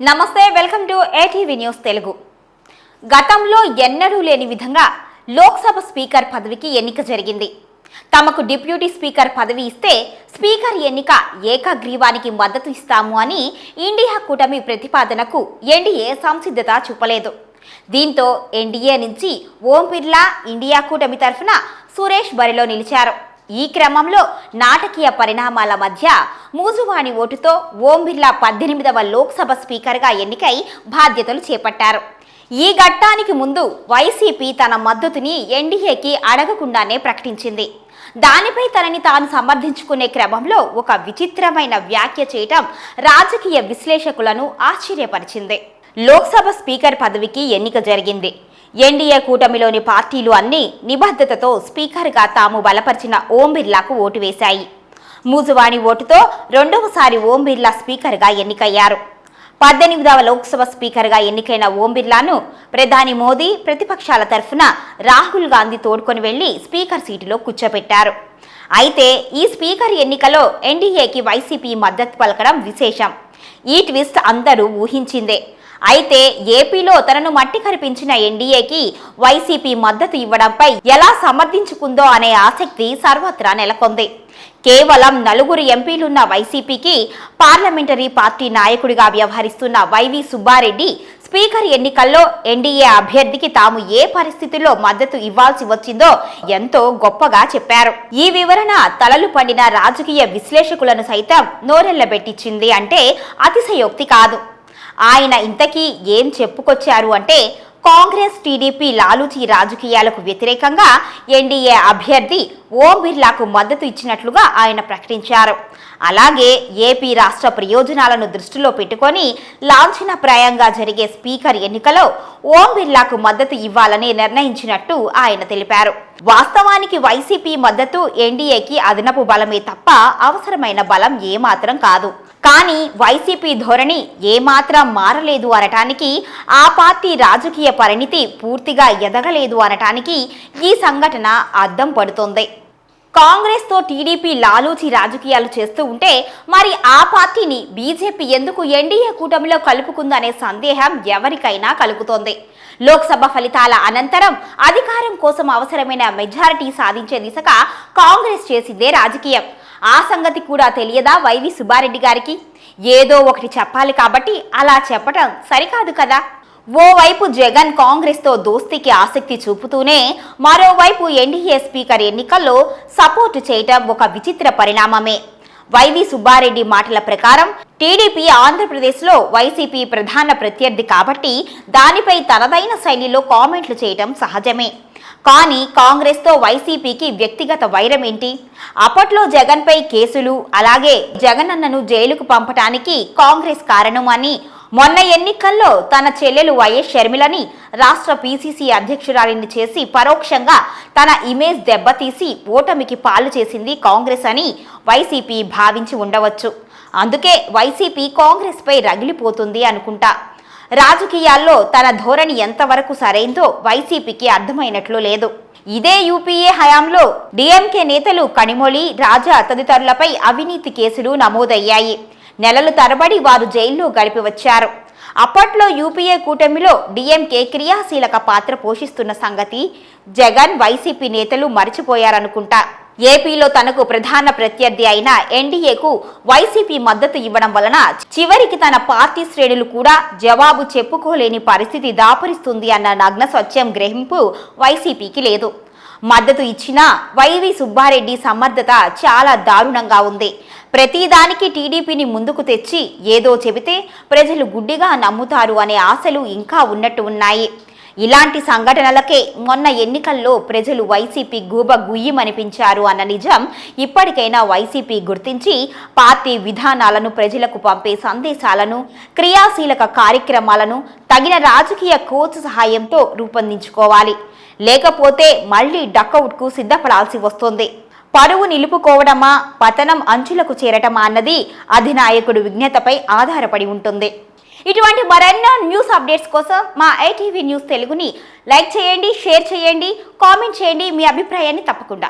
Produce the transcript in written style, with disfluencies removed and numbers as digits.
నమస్తే, welcome to ATV news Telugu. గతంలో ఎన్నడూ లేని విధంగా లోక్సభ స్పీకర్ పదవికి ఎన్నిక జరిగింది. తమకు డిప్యూటీ స్పీకర్ పదవి ఇస్తే స్పీకర్ ఎన్నిక ఏకగ్రీవానికి మద్దతు ఇస్తాము అని ఇండియా కూటమి ప్రతిపాదనకు ఎన్డీఏ సంసిద్ధత చూపలేదు. దీంతో ఎన్డీఏ నుంచి ఓం బిర్లా, ఇండియా కూటమి తరఫున సురేష్ బరిలో నిలిచారు. ఈ క్రమంలో నాటకీయ పరిణామాల మధ్య మూజువాణి ఓటుతో ఓం బిర్లా 18వ లోక్సభ స్పీకర్గా ఎన్నికై బాధ్యతలు చేపట్టారు. ఈ ఘట్టానికి ముందు వైసీపీ తన మద్దతుని ఎన్డీఏకి అడగకుండానే ప్రకటించింది. దానిపై తనని తాను సమర్థించుకునే క్రమంలో ఒక విచిత్రమైన వ్యాఖ్య చేయటం రాజకీయ విశ్లేషకులను ఆశ్చర్యపరిచింది. లోక్సభ స్పీకర్ పదవికి ఎన్నిక జరిగింది. ఎన్డీఏ కూటమిలోని పార్టీలు అన్ని నిబద్ధతతో స్పీకర్గా తాము బలపరిచిన ఓం బిర్లాకు ఓటు వేశాయి. మూజువాణి ఓటుతో రెండవసారి ఓం బిర్లా స్పీకర్గా ఎన్నికయ్యారు. 18వ లోక్సభ స్పీకర్గా ఎన్నికైన ఓం బిర్లాను ప్రధాని మోదీ ప్రతిపక్షాల తరఫున రాహుల్ గాంధీ తోడ్కొని వెళ్లి స్పీకర్ సీటులో కూర్చోబెట్టారు. అయితే ఈ స్పీకర్ ఎన్నికలో ఎన్డీఏకి వైసీపీ మద్దతు పలకడం విశేషం. ఈ ట్విస్ట్ అందరూ ఊహించిందే. అయితే ఏపీలో తనను మట్టి కనిపించిన ఎన్డీఏకి వైసీపీ మద్దతు ఇవ్వడంపై ఎలా సమర్థించుకుందో అనే ఆసక్తి సర్వత్రా నెలకొంది. కేవలం 4 ఎంపీలున్న వైసీపీకి పార్లమెంటరీ పార్టీ నాయకుడిగా వ్యవహరిస్తున్న వైవి సుబ్బారెడ్డి స్పీకర్ ఎన్నికల్లో ఎన్డీఏ అభ్యర్థికి తాము ఏ పరిస్థితుల్లో మద్దతు ఇవ్వాల్సి వచ్చిందో ఎంతో గొప్పగా చెప్పారు. ఈ వివరణ తలలు పండిన రాజకీయ విశ్లేషకులను సైతం నోరెళ్లబెట్టించింది అంటే అతిశయోక్తి కాదు. ఆయన ఇంతకీ ఏం చెప్పుకొచ్చారు అంటే, కాంగ్రెస్ టీడీపీ లాలూచీ రాజకీయాలకు వ్యతిరేకంగా ఎన్డీఏ అభ్యర్థి ఓం బిర్లాకు మద్దతు ఇచ్చినట్లుగా ఆయన ప్రకటించారు. అలాగే ఏపీ రాష్ట్ర ప్రయోజనాలను దృష్టిలో పెట్టుకొని లాంఛనప్రాయంగా జరిగే స్పీకర్ ఎన్నికలో ఓం బిర్లాకు మద్దతు ఇవ్వాలని నిర్ణయించినట్టు ఆయన తెలిపారు. వాస్తవానికి వైసీపీ మద్దతు ఎన్డీఏకి అదనపు బలమే తప్ప అవసరమైన బలం ఏమాత్రం కాదు. కానీ వైసీపీ ధోరణి ఏమాత్రం మారలేదు అనటానికి, ఆ పార్టీ రాజకీయ పరిణితి పూర్తిగా ఎదగలేదు అనటానికి ఈ సంఘటన అద్దం పడుతోంది. కాంగ్రెస్తో టీడీపీ లాలూచి రాజకీయాలు చేస్తూ ఉంటే మరి ఆ పార్టీని బీజేపీ ఎందుకు ఎన్డీఏ కూటమిలో కలుపుకుందనే సందేహం ఎవరికైనా కలుగుతోంది. లోక్సభ ఫలితాల అనంతరం అధికారం కోసం అవసరమైన మెజారిటీ సాధించే దిశగా కాంగ్రెస్ చేసిందే రాజకీయం. ఆ సంగతి కూడా తెలియదా వైవి సుబ్బారెడ్డి గారికి? ఏదో ఒకటి చెప్పాలి కాబట్టి అలా చెప్పటం సరికాదు కదా. ఓవైపు జగన్ కాంగ్రెస్తో దోస్తీకి ఆసక్తి చూపుతూనే మరోవైపు ఎన్డీఏ స్పీకర్ ఎన్నికల్లో సపోర్టు చేయటం ఒక విచిత్ర పరిణామమే. వైవి సుబ్బారెడ్డి మాటల ప్రకారం టీడీపీ ఆంధ్రప్రదేశ్లో వైసీపీ ప్రధాన ప్రత్యర్థి కాబట్టి దానిపై తనదైన శైలిలో కామెంట్లు చేయటం సహజమే. కానీ కాంగ్రెస్తో వైసీపీకి వ్యక్తిగత వైరం ఏంటి? అప్పట్లో జగన్పై కేసులు, అలాగే జగనన్నను జైలుకు పంపటానికి కాంగ్రెస్ కారణం అని, మొన్న ఎన్నికల్లో తన చెల్లెలు వైఎస్ షర్మిలని రాష్ట్ర పీసీసీ అధ్యక్షురాలిని చేసి పరోక్షంగా తన ఇమేజ్ దెబ్బతీసి ఓటమికి పాలు చేసింది కాంగ్రెస్ అని వైసీపీ భావించి ఉండవచ్చు. అందుకే వైసీపీ కాంగ్రెస్పై రగిలిపోతుంది అనుకుంటా. రాజకీయాల్లో తన ధోరణి ఎంతవరకు సరైందో వైసీపీకి అర్థమైనట్లు లేదు. ఇదే యూపీఏ హయాంలో డీఎంకే నేతలు కనిమొళి, రాజా తదితరులపై అవినీతి కేసులు నమోదయ్యాయి. నెలలు తరబడి వారు జైల్లో గడిపి వచ్చారు. అప్పట్లో యూపీఏ కూటమిలో డీఎంకే క్రియాశీలక పాత్ర పోషిస్తున్న సంగతి జగన్, వైసీపీ నేతలు మరిచిపోయారనుకుంటా. ఏపీలో తనకు ప్రధాన ప్రత్యర్థి అయిన ఎన్డీఏకు వైసీపీ మద్దతు ఇవ్వడం వలన చివరికి తన పార్టీ శ్రేణులు కూడా జవాబు చెప్పుకోలేని పరిస్థితి దాపురిస్తుంది అన్న నగ్న సత్యం గ్రహింపు వైసీపీకి లేదు. మద్దతు ఇచ్చినా వైవి సుబ్బారెడ్డి సమర్థత చాలా దారుణంగా ఉంది. ప్రతిదానికి టీడీపీని ముందుకు తెచ్చి ఏదో చెబితే ప్రజలు గుడ్డిగా నమ్ముతారు అనే ఆశలు ఇంకా ఉన్నట్టు ఉన్నాయి. ఇలాంటి సంఘటనలకే మొన్న ఎన్నికల్లో ప్రజలు వైసీపీ గూబ గుయ్యమనిపించారు అన్న నిజం ఇప్పటికైనా వైసీపీ గుర్తించి పార్టీ విధానాలను, ప్రజలకు పంపే సందేశాలను, క్రియాశీలక కార్యక్రమాలను తగిన రాజకీయ కోచ్ సహాయంతో రూపొందించుకోవాలి. లేకపోతే మళ్లీ డకౌట్కు సిద్ధపడాల్సి వస్తుంది. పరువు నిలుపుకోవడమా, పతనం అంచులకు చేరటమా అన్నది అధినాయకుడు విజ్ఞతపై ఆధారపడి ఉంటుంది. ఇటువంటి మరెన్నో న్యూస్ అప్డేట్స్ కోసం మా ఏటీవీ న్యూస్ తెలుగుని లైక్ చేయండి, షేర్ చేయండి, కామెంట్ చేయండి. మీ అభిప్రాయాన్ని తప్పకుండా